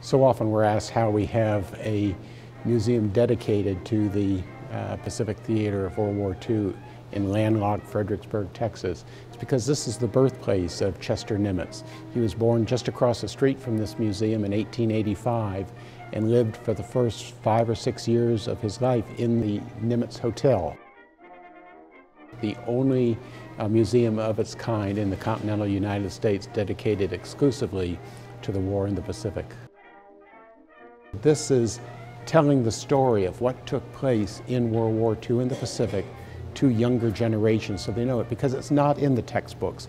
So often we're asked how we have a museum dedicated to the Pacific Theater of World War II in landlocked Fredericksburg, Texas. It's because this is the birthplace of Chester Nimitz. He was born just across the street from this museum in 1885 and lived for the first 5 or 6 years of his life in the Nimitz Hotel, the only museum of its kind in the continental United States dedicated exclusively to the war in the Pacific. This is telling the story of what took place in World War II in the Pacific to younger generations so they know it, because it's not in the textbooks.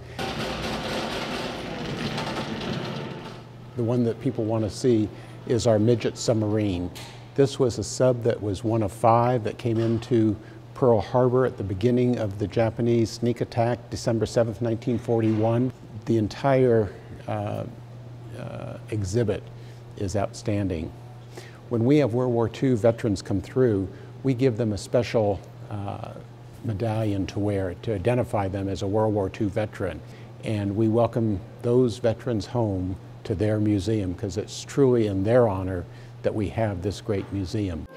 The one that people want to see is our midget submarine. This was a sub that was one of 5 that came into Pearl Harbor at the beginning of the Japanese sneak attack, December 7th, 1941. The entire exhibit is outstanding. When we have World War II veterans come through, we give them a special medallion to wear to identify them as a World War II veteran. And we welcome those veterans home to their museum because it's truly in their honor that we have this great museum.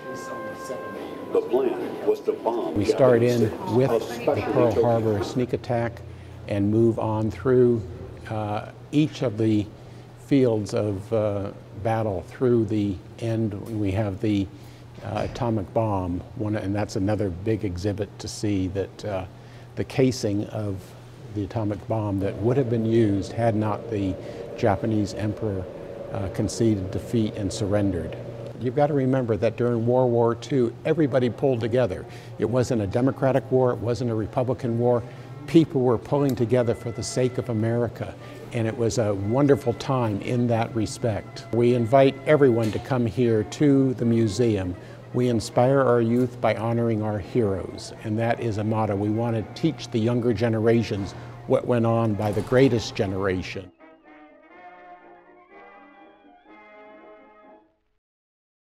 The plan was to bomb. We start in with the Pearl Harbor sneak attack and move on through each of the fields of battle through the end. We have the atomic bomb, and that's another big exhibit to see that the casing of the atomic bomb that would have been used had not the Japanese emperor conceded defeat and surrendered. You've got to remember that during World War II, everybody pulled together. It wasn't a Democratic war, it wasn't a Republican war. People were pulling together for the sake of America, and it was a wonderful time in that respect. We invite everyone to come here to the museum. We inspire our youth by honoring our heroes, and that is a motto. We want to teach the younger generations what went on by the greatest generation.